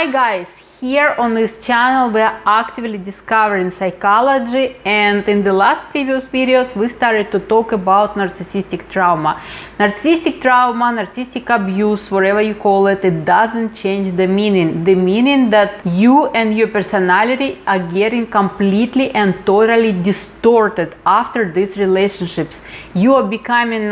Hi guys, here on this channel we are actively discovering psychology, and in the last previous videos we started to talk about narcissistic trauma. Narcissistic trauma, narcissistic abuse, whatever you call it, it doesn't change the meaning. The meaning that you and your personality are getting completely and totally distorted after these relationships. You are becoming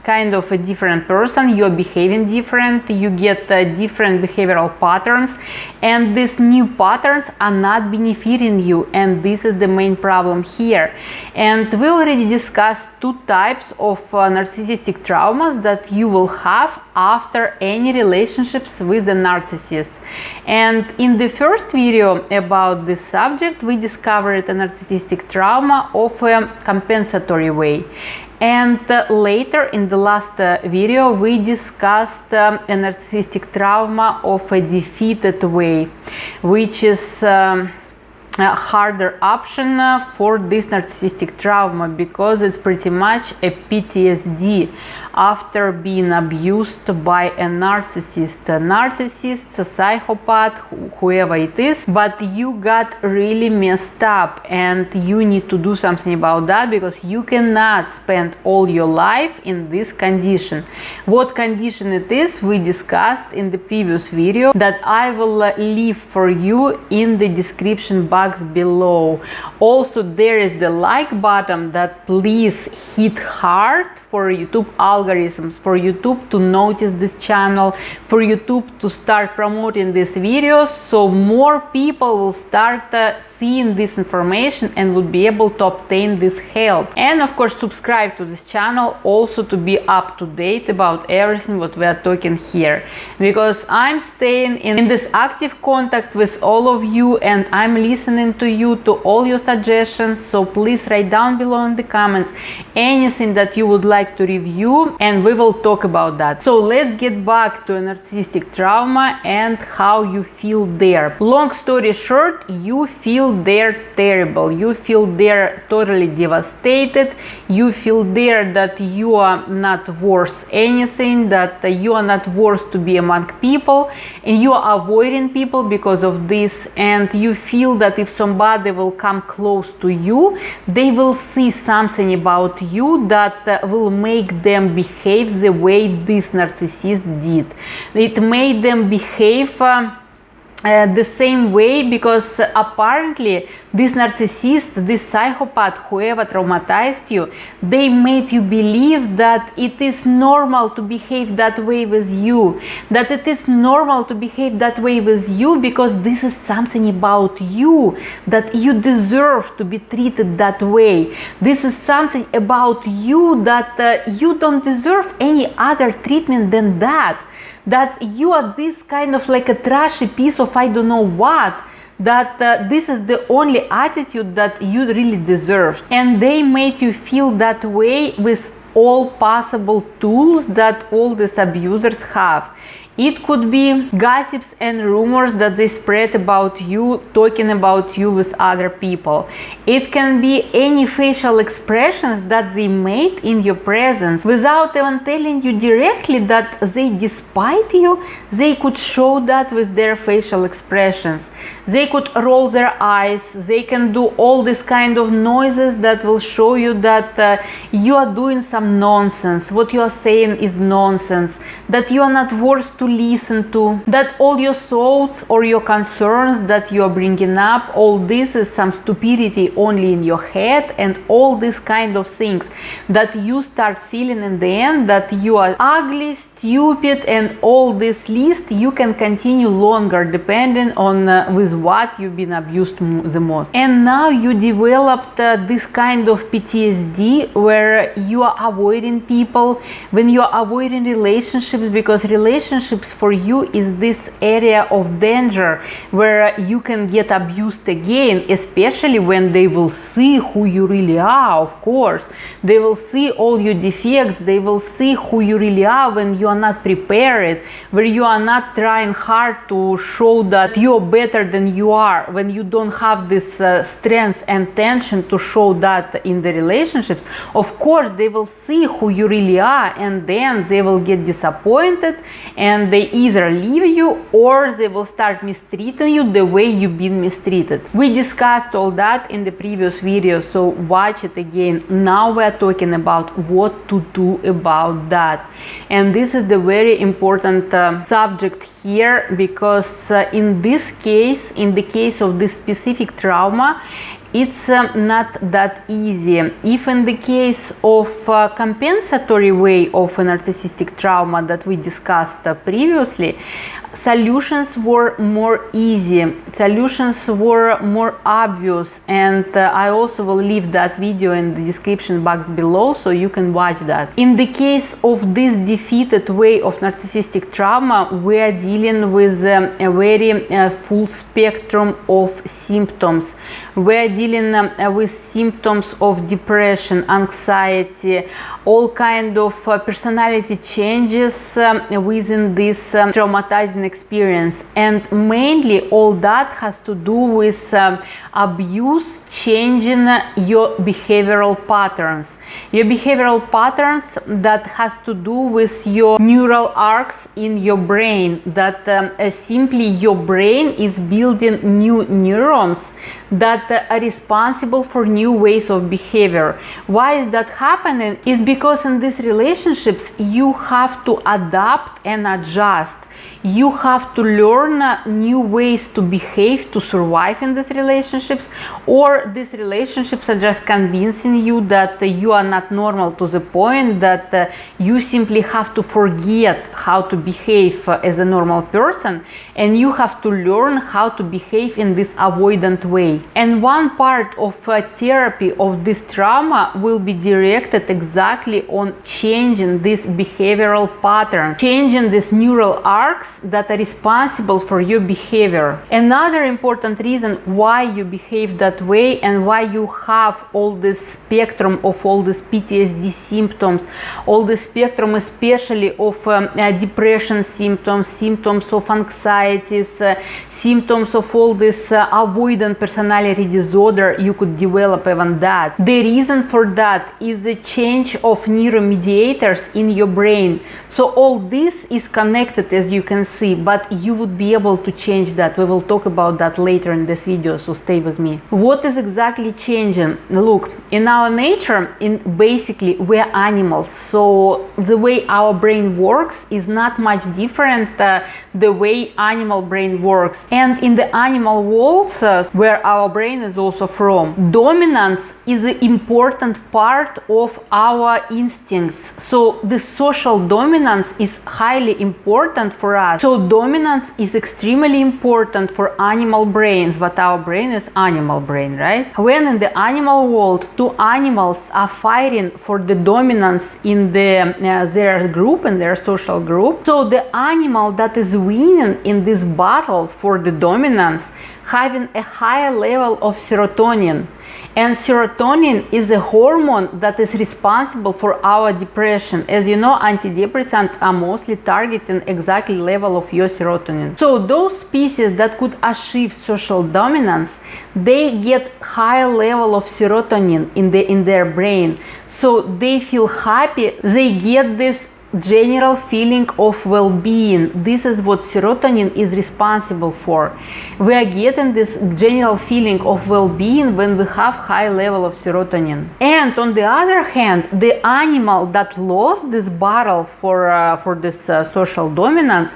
kind of a different person, you are behaving different, you get different behavioral patterns, and these new patterns are not benefiting you, and this is the main problem here. And we already discussed two types of narcissistic traumas that you will have after any relationships with a narcissist. And in the first video about this subject, we discovered a narcissistic trauma of a compensatory way. And later in the last video we discussed a narcissistic trauma of a defeated way, which is a harder option for this narcissistic trauma, because it's pretty much a PTSD after being abused by a narcissist, a psychopath, whoever it is, but you got really messed up and you need to do something about that, because you cannot spend all your life in this condition. What condition it is we discussed in the previous video that I will leave for you in the description box below. Also, there is the like button that please hit hard for YouTube algorithms, for YouTube to notice this channel, for YouTube to start promoting these videos, so more people will start seeing this information and will be able to obtain this help. And of course, subscribe to this channel also to be up to date about everything what we are talking here, because I'm staying in this active contact with all of you and I'm listening to you, to all your suggestions. So please write down below in the comments anything that you would like to review, and we will talk about that. So let's get back to a narcissistic trauma and how you feel there. Long story short, you feel there terrible, you feel there totally devastated, you feel there that you are not worth anything, that you are not worth to be among people, and you are avoiding people because of this. And you feel that if somebody will come close to you, they will see something about you that will make them behave the way this narcissist did. It made them behave the same way, because apparently this narcissist, this psychopath, whoever traumatized you, they made you believe that it is normal to behave that way with you, that it is normal to behave that way with you because this is something about you, that you deserve to be treated that way. This is something about you that you don't deserve any other treatment than that. That you are this kind of like a trashy piece of I don't know what, that this is the only attitude that you really deserve. And they made you feel that way with all possible tools that all these abusers have. It could be gossips and rumors that they spread about you, talking about you with other people. It can be any facial expressions that they made in your presence without even telling you directly that they despise you. They could show that with their facial expressions. They could roll their eyes, they can do all this kind of noises that will show you that you are doing some nonsense, what you are saying is nonsense, that you are not worth to listen to, that all your thoughts or your concerns that you are bringing up, all this is some stupidity only in your head, and all these kind of things that you start feeling in the end that you are ugly, stupid, and all this list you can continue longer depending on with what you've been abused the most. And now you developed this kind of PTSD where you are avoiding people, when you are avoiding relationships, because relationships for you is this area of danger where you can get abused again, especially when they will see who you really are. Of course, they will see all your defects, they will see who you really are when you are not prepared, where you are not trying hard to show that you're better than you are, when you don't have this strength and tension to show that in the relationships, of course they will see who you really are, and then they will get disappointed and they either leave you or they will start mistreating you the way you've been mistreated. We discussed all that in the previous video, so watch it again. Now we're talking about what to do about that, and this is the very important subject here, because in this case, in the case of this specific trauma, it's not that easy. If in the case of compensatory way of a narcissistic trauma that we discussed previously, solutions were more easy, solutions were more obvious, and I also will leave that video in the description box below so you can watch that. In the case of this defeated way of narcissistic trauma, we are dealing with a very full spectrum of symptoms. We're dealing with symptoms of depression, anxiety, all kind of personality changes within this traumatizing experience, and mainly all that has to do with abuse changing your behavioral patterns. Your behavioral patterns that has to do with your neural arcs in your brain, that simply your brain is building new neurons that are responsible for new ways of behavior. Why is that happening? Is because in these relationships you have to adapt and adjust. You have to learn new ways to behave to survive in these relationships, or these relationships are just convincing you that you are not normal to the point that you simply have to forget how to behave as a normal person, and you have to learn how to behave in this avoidant way. And one part of therapy of this trauma will be directed exactly on changing these behavioral patterns, changing these neural arcs that are responsible for your behavior. Another important reason why you behave that way and why you have all this spectrum of all these PTSD symptoms, all the spectrum especially of depression symptoms, symptoms of anxieties, symptoms of all this avoidant personality disorder you could develop even that. The reason for that is the change of neuromédiators in your brain. So all this is connected, as you can see, but you would be able to change that. We will talk about that later in this video, so stay with me. What is exactly changing? Look, in our nature, basically we're animals, so the way our brain works is not much different the way animal brain works. And in the animal world, where our brain is also from, dominance is an important part of our instincts. So the social dominance is highly important for us. So dominance is extremely important for animal brains, but our brain is animal brain, right? When in the animal world two animals are fighting for the dominance in their group, in their social group, so the animal that is winning in this battle for the dominance having a higher level of serotonin. And serotonin is a hormone that is responsible for our depression. As you know, antidepressants are mostly targeting exactly level of your serotonin. So those species that could achieve social dominance, they get higher level of serotonin in their brain. So they feel happy, they get this general feeling of well-being. This is what serotonin is responsible for. We are getting this general feeling of well-being when we have high level of serotonin. And on the other hand, the animal that lost this battle for this social dominance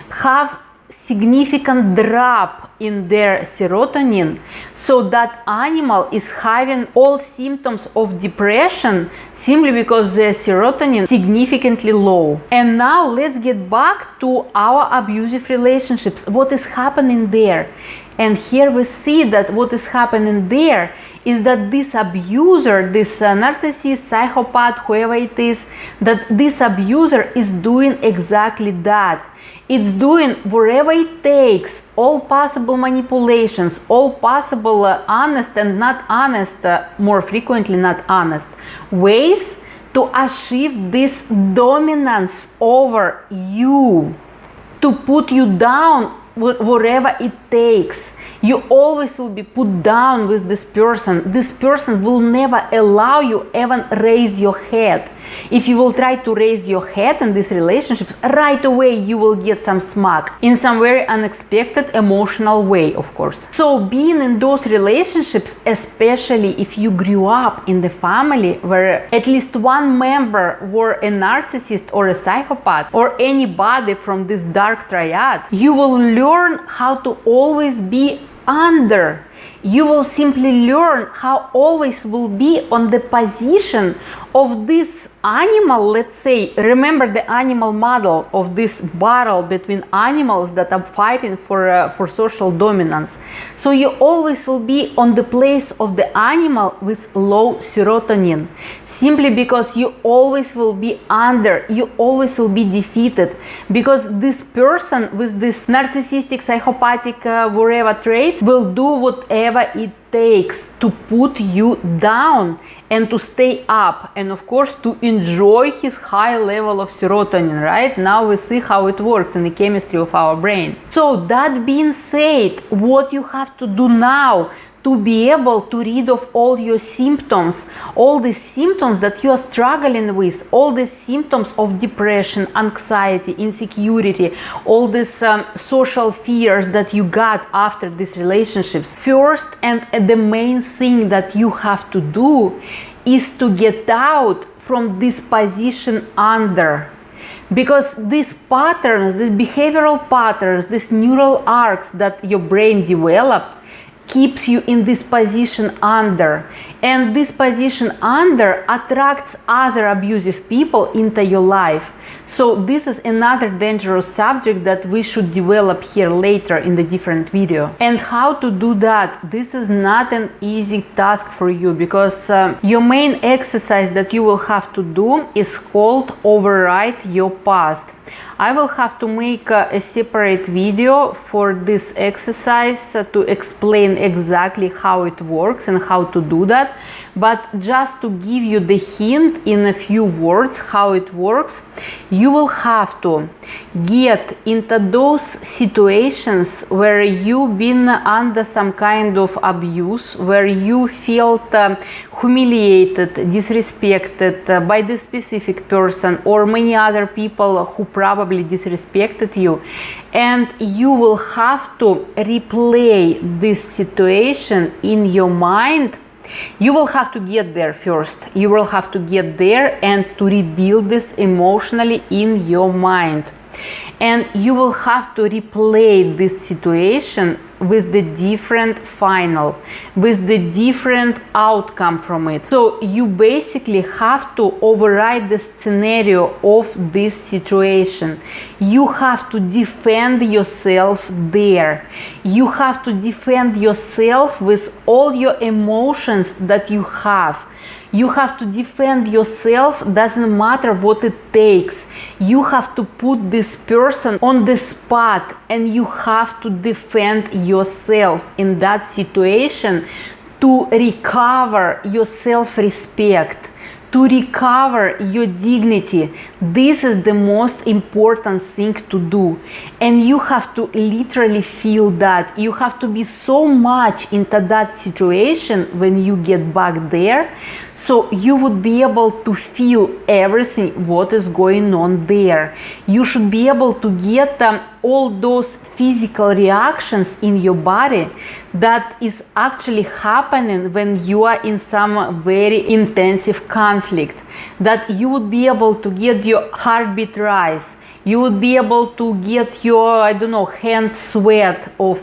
have significant drop in their serotonin, so that animal is having all symptoms of depression simply because their serotonin is significantly low. And now let's get back to our abusive relationships. What is happening there? And here we see that what is happening there is that this abuser, this narcissist, psychopath, whoever it is, that this abuser is doing exactly that. It's doing whatever it takes, all possible manipulations, all possible honest and not honest, more frequently not honest, ways to achieve this dominance over you, to put you down whatever it takes. You always will be put down with this person. This person will never allow you even raise your head. If you will try to raise your head in these relationships, right away you will get some smack in some very unexpected emotional way, of course. So being in those relationships, especially if you grew up in the family where at least one member were a narcissist or a psychopath or anybody from this dark triad, you will learn how to always be under. You will simply learn how always will be on the position of this animal, let's say. Remember the animal model of this battle between animals that are fighting for social dominance. So you always will be on the place of the animal with low serotonin, simply because you always will be under, you always will be defeated, because this person with this narcissistic, psychopathic, whatever traits will do whatever it takes to put you down and to stay up, and of course to enjoy his high level of serotonin, right? Now we see how it works in the chemistry of our brain. So that being said, what you have to do now to be able to rid of all your symptoms, all the symptoms that you are struggling with, all the symptoms of depression, anxiety, insecurity, all these social fears that you got after these relationships. First and the main thing that you have to do is to get out from this position under. Because these patterns, these behavioral patterns, these neural arcs that your brain developed, keeps you in this position under, and this position under attracts other abusive people into your life. So this is another dangerous subject that we should develop here later in the different video. And how to do that? This is not an easy task for you, because your main exercise that you will have to do is called override your past. I will have to make a separate video for this exercise to explain exactly how it works and how to do that. But just to give you the hint in a few words how it works, you will have to get into those situations where you've been under some kind of abuse, where you felt humiliated, disrespected by this specific person or many other people who probably disrespected you, and you will have to replay this situation in your mind. You will have to get there first. You will have to get there and to rebuild this emotionally in your mind. And you will have to replay this situation with the different final, with the different outcome from it. So you basically have to override the scenario of this situation. You have to defend yourself there. You have to defend yourself with all your emotions that you have. You have to defend yourself, doesn't matter what it takes. You have to put this person on the spot, and you have to defend yourself in that situation to recover your self-respect, to recover your dignity. This is the most important thing to do, and you have to literally feel that. You have to be so much into that situation when you get back there, so you would be able to feel everything what is going on there. You should be able to get all those physical reactions in your body that is actually happening when you are in some very intensive conflict, that you would be able to get your heartbeat rise. You would be able to get your, I don't know, hands sweat of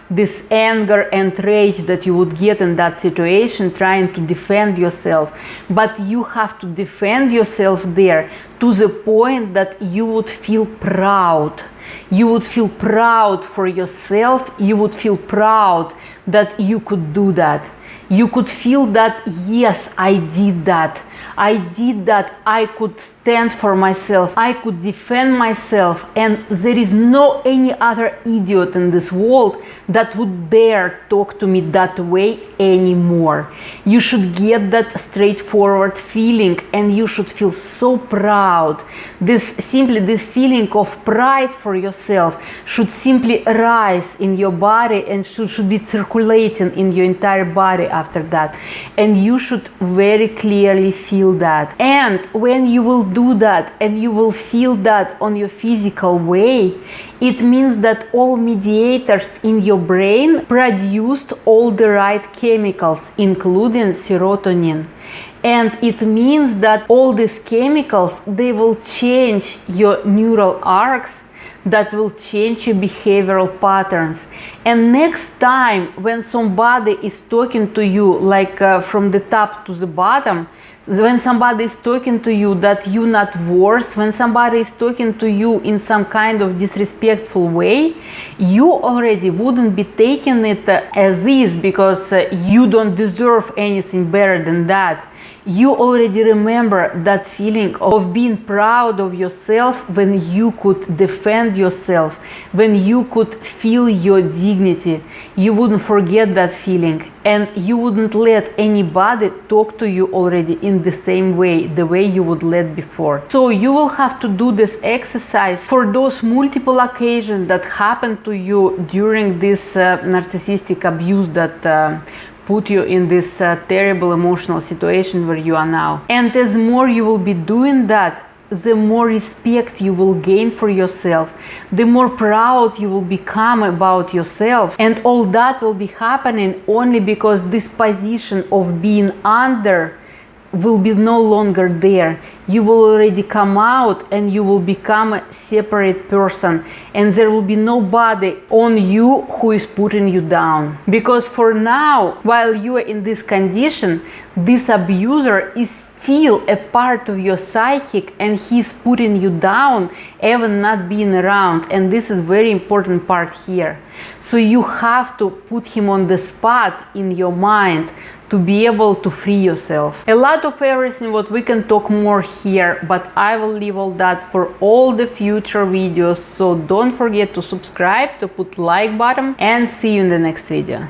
this anger and rage that you would get in that situation trying to defend yourself. But you have to defend yourself there to the point that you would feel proud. You would feel proud for yourself. You would feel proud that you could do that. You could feel that, yes, I did that. I did that, I could stand for myself, I could defend myself, and there is no any other idiot in this world that would dare talk to me that way anymore. You should get that straightforward feeling, and you should feel so proud. This feeling of pride for yourself should simply rise in your body and should be circulating in your entire body after that. And you should very clearly feel that. And when you will do that and you will feel that on your physical way, it means that all mediators in your brain produced all the right chemicals, including serotonin. And it means that all these chemicals, they will change your neural arcs, that will change your behavioral patterns. And next time when somebody is talking to you, like from the top to the bottom, when somebody is talking to you that you're not worth, when somebody is talking to you in some kind of disrespectful way, you already wouldn't be taking it as is, because you don't deserve anything better than that. You already remember that feeling of being proud of yourself when you could defend yourself, when you could feel your dignity. You wouldn't forget that feeling, and you wouldn't let anybody talk to you already in the same way, the way you would let before. So you will have to do this exercise for those multiple occasions that happened to you during this narcissistic abuse that put you in this terrible emotional situation where you are now. And as more you will be doing that, the more respect you will gain for yourself, the more proud you will become about yourself. And all that will be happening only because this position of being under will be no longer there. You will already come out and you will become a separate person, and there will be nobody on you who is putting you down. Because for now, while you are in this condition, this abuser is still a part of your psychic, and he's putting you down even not being around. And this is very important part here. So you have to put him on the spot in your mind to be able to free yourself. A lot of everything what we can talk more here, but I will leave all that for all the future videos. So don't forget to subscribe, to put like button, and see you in the next video.